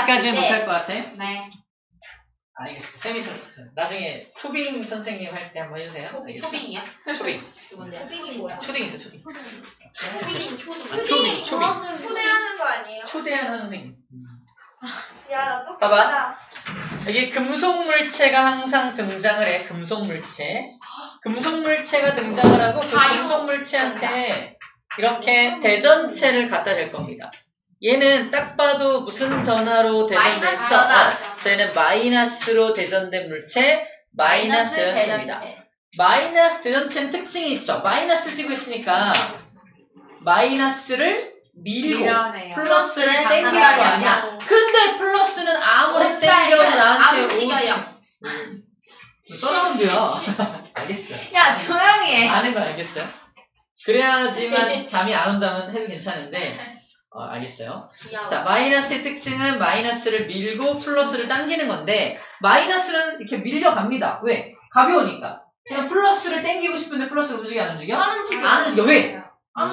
아직까지는 못할 것 같아? 네. 알겠어. 쌤이 나중에 초빙 선생님 할 때 한번 해주세요. 초빙이요? 초빙. 누군데요? 초빙이 뭐야? 초딩 있어, 초딩. 초빙 초딩. 아, 초빙. 초대하는 거 아니에요? 초대하는 선생님. 야, 나 또. 봐봐. 여기 금속물체가 항상 등장을 해. 금속물체. 금속물체가 등장을 하고 그 금속물체한테 이렇게 대전체를 갖다 댈 겁니다. 얘는 딱 봐도 무슨 전하로 대전됐어? 저희는 마이너스로 대전된 물체, 마이너스 대전체입니다. 마이너스 대전체는 특징이 있죠. 마이너스를 띄고 있으니까 마이너스를 밀고 밀어내요. 플러스를 플러스를 땡기는 거 당겨요. 아니야. 근데 플러스는 아무리 땡겨도 나한테 오지. 서라운드야. 알겠어. 야, 조용히 해. 아는 거 알겠어요? 그래야지만 잠이 안 온다면 해도 괜찮은데 알겠어요. 자, 마이너스의 특징은 마이너스를 밀고 플러스를 당기는 건데 마이너스는 이렇게 밀려갑니다. 왜? 가벼우니까. 그냥 플러스를 당기고 싶은데 플러스를 움직여 안 움직여? 안 움직여. 왜?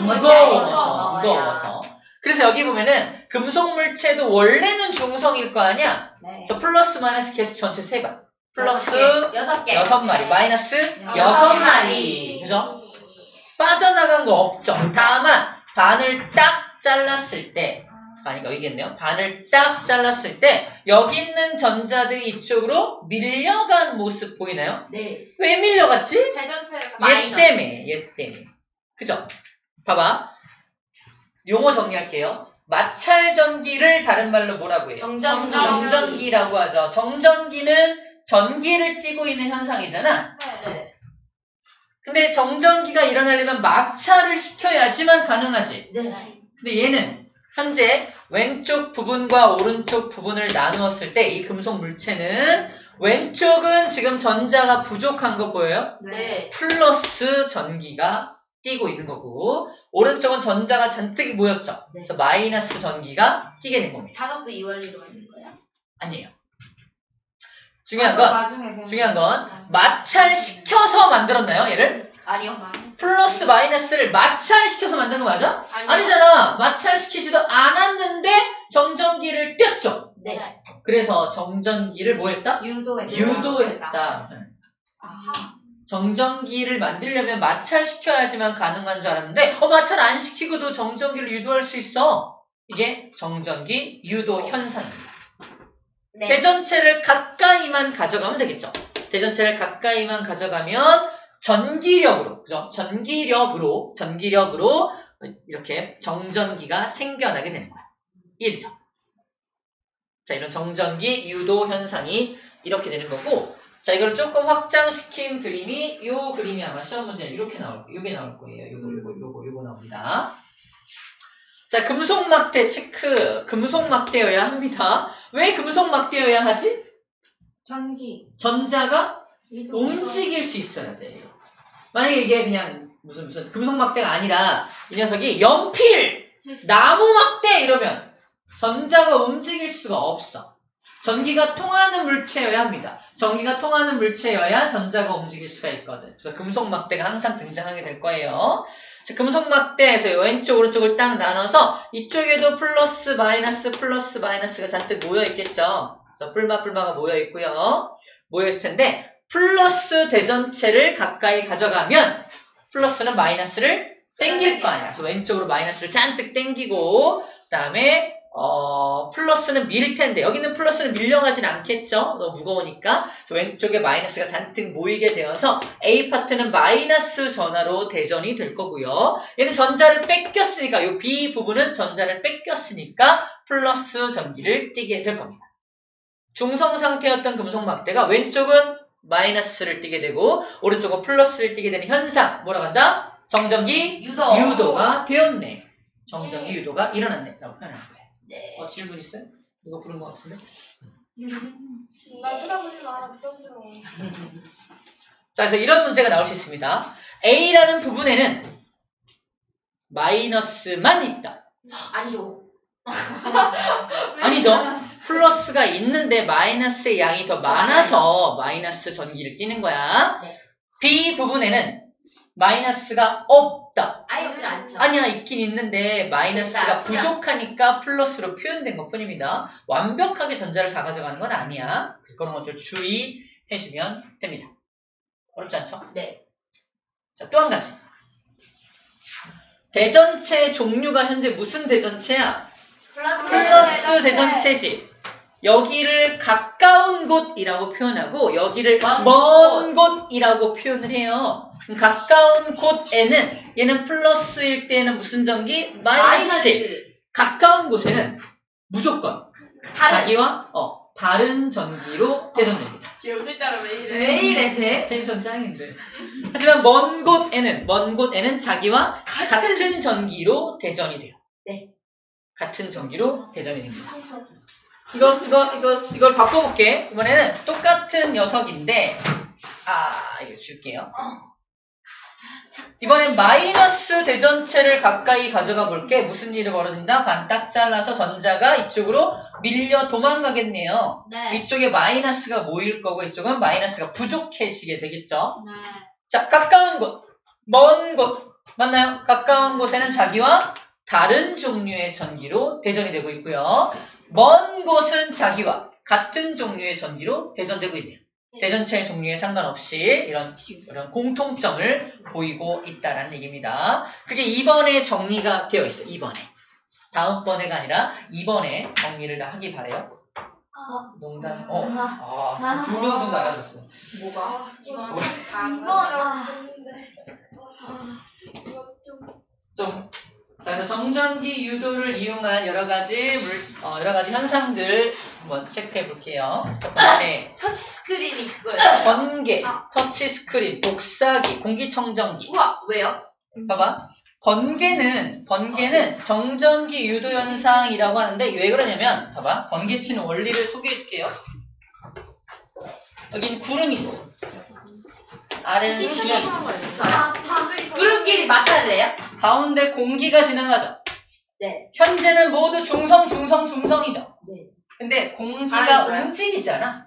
무거워서. 그래서 여기 보면은 금속물체도 원래는 중성일 거 아니야? 네. 그래서 플러스 마이너스 개수 전체 3번. 플러스 6개. 6마리. 마이너스 6마리. 그죠? 빠져나간 거 없죠. 다만 반을 딱 잘랐을 때 아니가 여기겠네요. 반을 딱 잘랐을 때 여기 있는 전자들이 이쪽으로 밀려간 모습 보이나요? 네. 왜 밀려갔지? 대전체가 얘 때문에. 그죠? 봐봐. 용어 정리할게요. 마찰 전기를 다른 말로 뭐라고 해요? 정전기라고 하죠. 정전기는 전기를 띠고 있는 현상이잖아. 네. 근데 정전기가 일어나려면 마찰을 시켜야지만 가능하지. 네. 근데 얘는 현재 왼쪽 부분과 오른쪽 부분을 나누었을 때 이 금속 물체는 왼쪽은 지금 전자가 부족한 거 보여요? 네. 플러스 전기가 띄고 있는 거고 오른쪽은 전자가 잔뜩 모였죠. 네. 그래서 마이너스 전기가 띄게 된 겁니다. 자석도 이원리로 만든 거예요? 아니에요. 중요한 건 중요한 마찰시켜서 만들었나요? 얘를? 아니요. 플러스 마이너스를 마찰시켜서 만든 거 맞아? 아니요. 아니잖아. 마찰시키지도 않았는데 정전기를 띄었죠. 네. 그래서 정전기를 뭐 했다? 유도했다. 아하. 정전기를 만들려면 마찰시켜야지만 가능한 줄 알았는데 마찰 안 시키고도 정전기를 유도할 수 있어. 이게 정전기 유도 현상입니다. 네. 대전체를 가까이만 가져가면 되겠죠. 대전체를 가까이만 가져가면 전기력으로, 그죠? 전기력으로 이렇게 정전기가 생겨나게 되는 거야. 이해되죠? 자, 이런 정전기 유도 현상이 이렇게 되는 거고, 자, 이걸 조금 확장시킨 그림이, 요 그림이 아마 시험 문제는 이렇게 나올 거예요. 요게 나올 거예요. 요거 나옵니다. 자, 금속막대 체크. 금속막대여야 합니다. 왜 금속막대여야 하지? 전자가 움직일 수 있어야 돼요. 만약에 이게 그냥 무슨 금속막대가 아니라 이 녀석이 연필, 나무막대 이러면 전자가 움직일 수가 없어. 전기가 통하는 물체여야 합니다. 전기가 통하는 물체여야 전자가 움직일 수가 있거든. 그래서 금속막대가 항상 등장하게 될 거예요. 자, 금속막대에서 왼쪽 오른쪽을 딱 나눠서 이쪽에도 플러스 마이너스가 잔뜩 모여 있겠죠. 그래서 뿔마가 모여 있고요. 모여 있을 텐데 플러스 대전체를 가까이 가져가면 플러스는 마이너스를 땡길 거 아니야. 그래서 왼쪽으로 마이너스를 잔뜩 땡기고 그다음에 플러스는 밀 텐데 여기는 플러스는 밀려가진 않겠죠. 너무 무거우니까. 그래서 왼쪽에 마이너스가 잔뜩 모이게 되어서 A 파트는 마이너스 전하로 대전이 될 거고요. 얘는 전자를 뺏겼으니까 이 B 부분은 전자를 뺏겼으니까 플러스 전기를 띠게 될 겁니다. 중성 상태였던 금속막대가 왼쪽은 마이너스를 띠게 되고 오른쪽은 플러스를 띠게 되는 현상 뭐라고 한다? 정전기 유도가 되었네. 정전기 유도가 일어났네 라고 표현하는 거예요. 네. 질문 있어요? 누가 부른 것 같은데? 나 쳐다보지 마. 부담스러워. 자, 그래서 이런 문제가 나올 수 있습니다. A라는 부분에는 마이너스만 있다. 아니죠. 아니죠. 플러스가 있는데 마이너스의 양이 더 많아서 마이너스 전기를 띠는 거야. 네. B 부분에는 마이너스가 없다. 아예 들어가지 않죠. 아니야, 있긴 있는데 마이너스가 진짜. 부족하니까 플러스로 표현된 것 뿐입니다. 완벽하게 전자를 다 가져가는 건 아니야. 그래서 그런 것들 주의해주면 됩니다. 어렵지 않죠? 네. 자, 또 한 가지. 대전체 종류가 현재 무슨 대전체야? 플러스 대전체지. 여기를 가까운 곳이라고 표현하고 여기를 먼 곳이라고 표현을 해요. 그럼 가까운 곳에는 얘는 플러스일 때는 무슨 전기? 마이너스. 가까운 곳에는 무조건 자기와 다른 전기로 대전됩니다. 기억을 따라 왜 이래? 왜 이래 쟤? 텐션 짱인데. 하지만 먼 곳에는 자기와 같은 전기로 대전이 돼요. 네. 같은 전기로 대전이 됩니다. 이걸 바꿔볼게. 이번에는 똑같은 녀석인데, 이거 줄게요. 이번엔 마이너스 대전체를 가까이 가져가 볼게. 무슨 일이 벌어진다? 반 딱 잘라서 전자가 이쪽으로 밀려 도망가겠네요. 네. 이쪽에 마이너스가 모일 거고 이쪽은 마이너스가 부족해지게 되겠죠. 네. 자, 가까운 곳, 먼 곳 맞나요? 가까운 곳에는 자기와 다른 종류의 전기로 대전이 되고 있고요. 먼 곳은 자기와 같은 종류의 전기로 대전되고 있네요. 대전체의 종류에 상관없이 이런 공통점을 보이고 있다라는 얘기입니다. 그게 2번에 정리가 되어 있어요. 2번에. 다음번에가 아니라 2번에 정리를 다 하기 바래요. 농담. 두 명도 알아줬어. 뭐가? 이번 자, 그래서 정전기 유도를 이용한 여러 가지 현상들 한번 체크해 볼게요. 첫 번째, 터치 스크린이 그거예요. 번개, 터치 스크린, 복사기, 공기청정기. 우와 왜요? 봐봐. 번개는 정전기 유도 현상이라고 하는데 왜 그러냐면 봐봐. 번개치는 원리를 소개해 줄게요. 여긴 구름이 있어. 아래는 수면. 구름끼리 맞춰야 돼요? 가운데 공기가 지나가죠. 네. 현재는 모두 중성이죠. 네. 근데 공기가 알아요. 움직이잖아.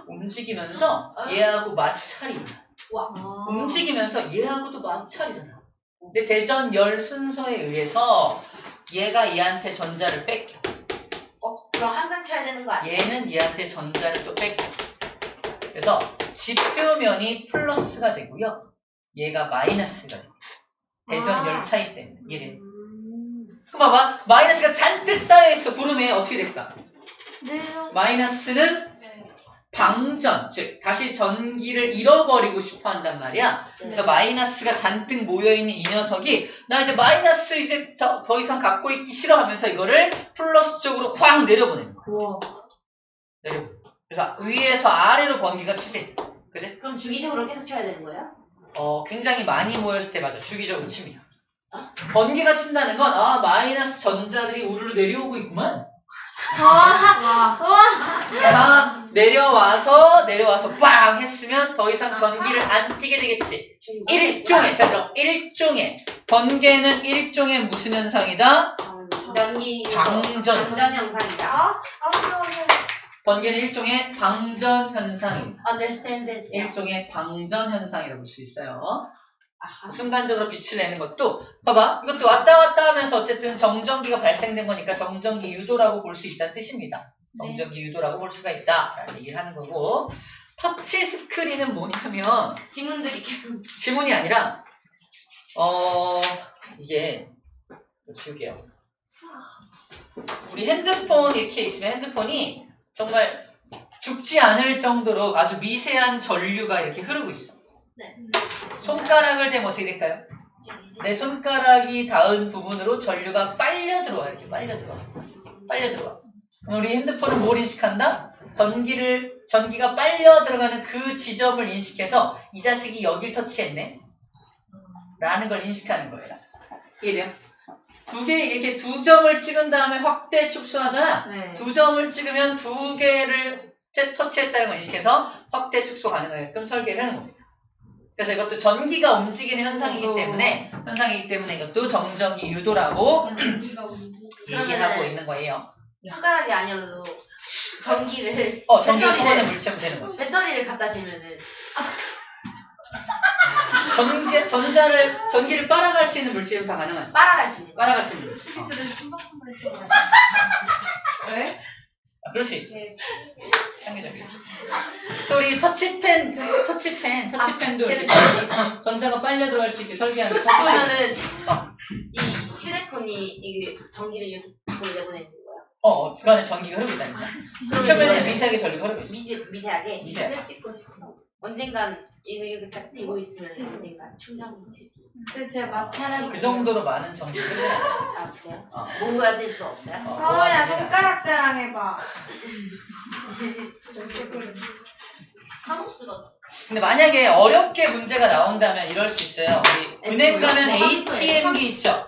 움직이면서 얘하고 마찰이 일어나. 우와. 움직이면서 얘하고도 마찰이 일어나. 근데 대전 열 순서에 의해서 얘가 얘한테 전자를 뺏겨. 그럼 항상 쳐야 되는 거 아니에요? 얘는 얘한테 전자를 또 뺏겨. 그래서 지표면이 플러스가 되고요. 얘가 마이너스가 돼요. 대전 열 차이 때문에. 얘는. 그럼 봐봐. 마이너스가 잔뜩 쌓여있어. 구름에 어떻게 될까? 마이너스는 방전, 즉 다시 전기를 잃어버리고 싶어 한단 말이야. 그래서 마이너스가 잔뜩 모여있는 이 녀석이 나 이제 마이너스 이제 더 이상 갖고 있기 싫어하면서 이거를 플러스 쪽으로 확 내려보내는 거야. 우와. 그래서 위에서 아래로 번개가 치지. 그지? 그럼 주기적으로 계속 쳐야 되는 거예요? 굉장히 많이 모였을 때 맞아. 주기적으로 칩니다. 번개가 친다는 건 마이너스 전자들이 우르르 내려오고 있구만. 다 내려와서 빵 했으면 더 이상 전기를 안 띠게 되겠지. 일종의 번개는 일종의 무슨 현상이다? 방전 현상이다. 번개는 일종의 방전 현상입니다. Understand this. 일종의 방전 현상이라고 볼 수 있어요. 순간적으로 빛을 내는 것도 봐봐. 이것도 왔다 갔다 하면서 어쨌든 정전기가 발생된 거니까 정전기 유도라고 볼 수 있다는 뜻입니다. 정전기 유도라고 볼 수가 있다라는 얘기를 하는 거고, 터치 스크린은 뭐냐면 지문들이 계속. 지문이 아니라 이게 지울게요. 우리 핸드폰 이렇게 있으면 핸드폰이 정말 죽지 않을 정도로 아주 미세한 전류가 이렇게 흐르고 있어. 네. 손가락을 대면 어떻게 될까요? 내 손가락이 닿은 부분으로 전류가 빨려 들어와. 이렇게 빨려 들어와. 그럼 우리 핸드폰은 뭘 인식한다? 전기가 빨려 들어가는 그 지점을 인식해서 이 자식이 여길 터치했네 라는 걸 인식하는 거예요. 이해돼요? 이렇게 두 점을 찍은 다음에 확대 축소하잖아. 네. 두 점을 찍으면 두 개를 터치했다는 걸 인식해서 확대 축소 가능하게끔 설계를 하는 겁니다. 그래서 이것도 전기가 움직이는 현상이기 때문에 이것도 정전기 유도라고 얘기하고 있는 거예요. 손가락이 아니어도 전기를 전기가 통하는 물체면 되는 거지. 배터리를 갖다 대면은 전기를 빨아갈 수 있는 물질은 다 가능하죠. 빨아갈 수 있는 거. 빨아갈 수 있는 물질. 들은 신박한 말 했어. 왜? 그럴 수 있어. 상대적이지. 그래서 우리 터치펜도 이렇게 전자가 빨려 들어갈 수 있게 설계하는 터치펜. 그러면은 어. 이 휴대폰이 이게 전기를 이렇게 내보내는 거예요? 그 안에 전기가 흐르고 있다니까. 그러면 표면에 이거는 미세하게 전류가 흐르고 있어. 미세하게 미세하게. 찍고 싶어. 언젠간 이거 딱 되고 있으면 언젠간 충전이 돼. 근데 제 마찰은 그 정도로 많은 전기를 흐르지 않아요. 아 그래요? 어. 모아질 수 없어요? 서울야 손가락 자랑해봐. 타노스 같아. 근데 만약에 어렵게 문제가 나온다면 이럴 수 있어요. 우리 은행 가면 네. ATM기 있죠?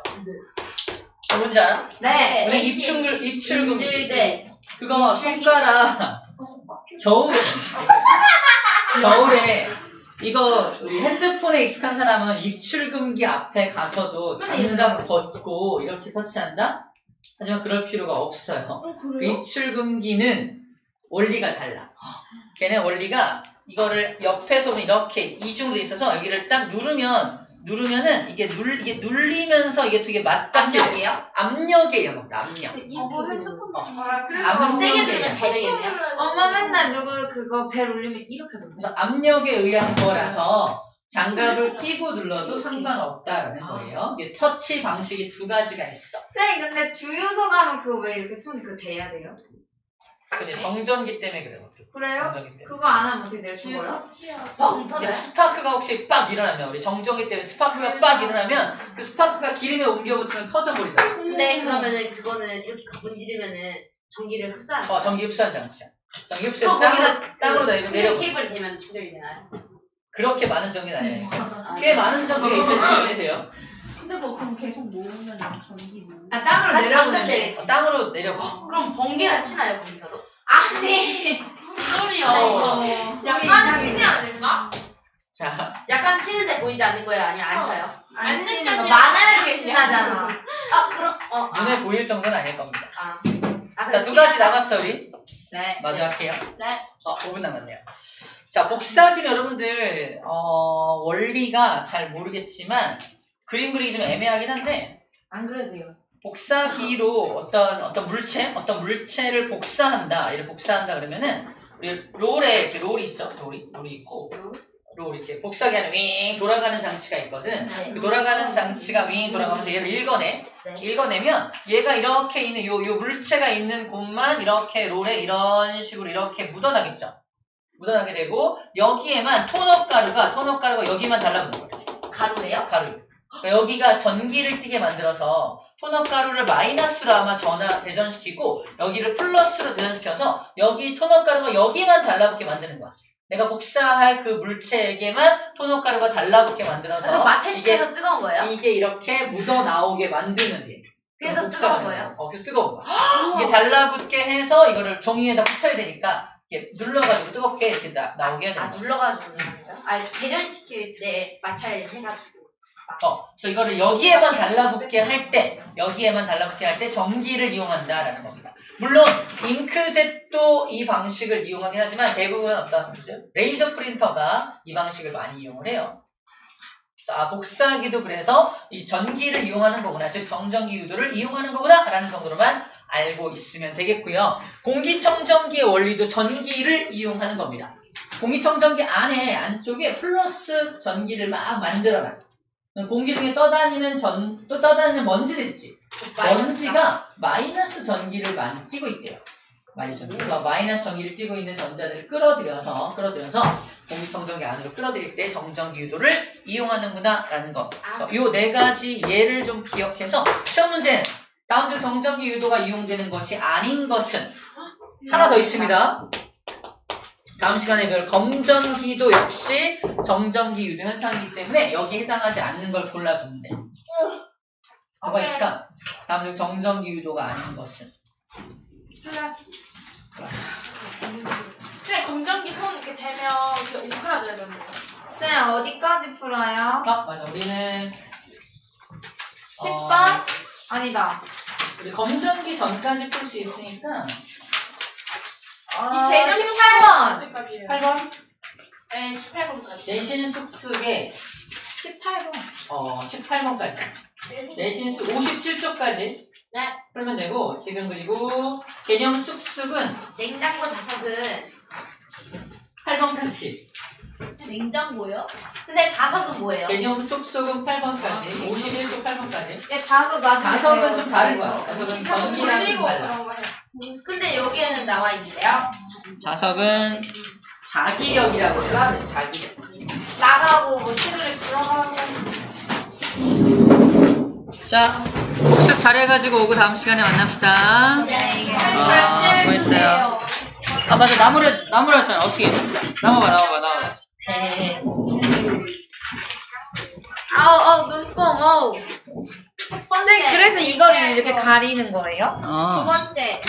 저 뭔지 알아? 네. 우리 입출금기. 네. 그거 손가락 겨울에 이거 우리 핸드폰에 익숙한 사람은 입출금기 앞에 가서도 장갑 벗고 이렇게 터치한다? 하지만 그럴 필요가 없어요. 그 입출금기는 원리가 달라. 걔네 원리가 이거를 옆에서 보면 이렇게 이중으로 돼 있어서 여기를 딱 누르면은 이게 눌리면서 이게 되게 맞닿게 돼요. 압력이에요? 압력이에요. 압력. 그럼 세게 누르면 잘 되겠네요? 엄마 맨날 누구 그거 벨 울리면 이렇게 눌러. 그래서 압력에 의한 거라서 장갑을 끼고 눌러도 상관없다라는 거예요. 이게 터치 방식이 두 가지가 있어. 쌤 근데 주유소 가면 그거 왜 이렇게 손 그거 대야 돼요? 근데 정전기 때문에 그래요. 그래요? 정전기 때문에. 그거 안 하면 어떻게 돼요? 죽어요? 뻥 터져요? 스파크가 혹시 빡 일어나면 우리 정전기 때문에 스파크가 빡 일어나면 그 스파크가 기름에 옮겨붙으면 터져버리잖아. 근데 그러면은 그거는 이렇게 문지르면은 전기를 흡수하는 거예요? 전기 흡수한 장치야. 전기 흡수해서 거기다 땅으로 충전 내려. 케이블이 되면 충전이 되나요? 그렇게 많은 전기는 아니에요. 아, 꽤 많은 전기가 있어야 충전이 돼요. 근데 그거 그럼 계속 모으면 전기 뭐. 아 땅으로 다시 내려보내. 내려. 땅으로 내려봐. 그럼 번개가 치나요 거기서도? 아니. 소리야. 약간 치지 않을까? 자, 약간 치는데 보이지 않는 거예요? 아니면 안 쳐요? 안 치는 거 느껴지는 만화를 거 신나잖아. 아 그럼 눈에 보일 정도는 아닐 겁니다. 아, 자, 두 가지 남았어, 우리. 네. 마저 할게요. 네. 5분 남았네요. 자, 복사기는 여러분들, 원리가 잘 모르겠지만, 그림 그리기 좀 애매하긴 한데, 안 그래도 돼요. 복사기로 어떤 물체를 복사한다. 얘를 복사한다 그러면은, 우리 롤이 있죠? 롤이 있고, 롤이 이렇게 복사기 안에 윙 돌아가는 장치가 있거든. 네. 그 돌아가는 장치가 윙 돌아가면서 얘를 읽어내. 네. 읽어내면 얘가 이렇게 있는 요 물체가 있는 곳만 이렇게 롤에 이런 식으로 이렇게 묻어나겠죠. 묻어나게 되고 여기에만 토너 가루가 여기만 달라붙는 거예요. 가루예요? 가루. 그러니까 여기가 전기를 띠게 만들어서 토너 가루를 마이너스로 아마 대전시키고 여기를 플러스로 대전시켜서 여기 토너 가루가 여기만 달라붙게 만드는 거야. 내가 복사할 그 물체에게만 토너 가루가 달라붙게 만들어서 그래서 마찰시켜서 뜨거운 거예요? 이게 이렇게 묻어 나오게 만들면 돼. 그래서 복사가 뜨거운 되는 거예요? 거야. 그래서 뜨거운 거야. 이게 달라붙게 해서 이거를 종이에다 붙여야 되니까 이렇게 눌러가지고 뜨겁게 이렇게 나오게 해야 되는 거야. 눌러가지고 그러는 거예요? 아 대전시킬 때 마찰 해가지고 그래서 이거를 여기에만 달라붙게 할 때 전기를 이용한다라는 겁니다. 물론 잉크젯도 이 방식을 이용하긴 하지만 대부분 레이저 프린터가 이 방식을 많이 이용을 해요. 자, 복사기도 그래서 이 전기를 이용하는 거구나, 즉 정전기 유도를 이용하는 거구나 라는 정도로만 알고 있으면 되겠고요. 공기청정기의 원리도 전기를 이용하는 겁니다. 공기청정기 안쪽에 플러스 전기를 막 만들어놔. 공기 중에 떠다니는 먼지들 있지. 먼지가 마이너스 전기를 많이 띠고 있대요. 그래서 마이너스 전기를 띠고 있는 전자들을 끌어들여서 공기청정기 안으로 끌어들일 때 정전기 유도를 이용하는구나 라는 거. 그래서 이 네 가지 예를 좀 기억해서 시험 문제는 다음 중 정전기 유도가 이용되는 것이 아닌 것은 하나 더 있습니다. 다음 시간에 별 검전기도 역시 정전기 유도 현상이기 때문에 여기에 해당하지 않는 걸 골라주면 돼. 뭐가 있을까? 다음 중 정전기 유도가 아닌 것은 네, 검정기 손 이렇게 대면 이렇게 오그라들어야 되는 거예요. 쌤 어디까지 풀어요? 맞아. 우리는 10번? 아니다. 우리 검전기 전까지 풀 수 있으니까 이 118번. 어디까지예요? 8번 네, 18번까지. 내신 숙숙의 18번. 18번까지. 내신수 57쪽까지 네. 풀면 되고, 지금 그리고 개념 쑥쑥은 냉장고 자석은 8번까지. 냉장고요? 근데 자석은 뭐예요? 개념 쑥쑥은 8번까지. 51쪽 8번까지. 자석 나중에 자석은 좀 다른 배워요. 거야. 자석은 전기랑 좀 달라. 근데 여기에는 나와 있는데요. 자석은 자기력이라고 해요. 자기력. 나가고 뭐 시루를 들어가고. 자, 복습 잘해가지고 오고 다음 시간에 만납시다. 네. 수고했어요. 아, 맞아. 나무를 했잖아. 어떻게. 나와봐. 네. 아우 눈뽕 아우. 첫 번째. 그래서 이거를 이렇게 가리는 거예요? 어. 두 번째.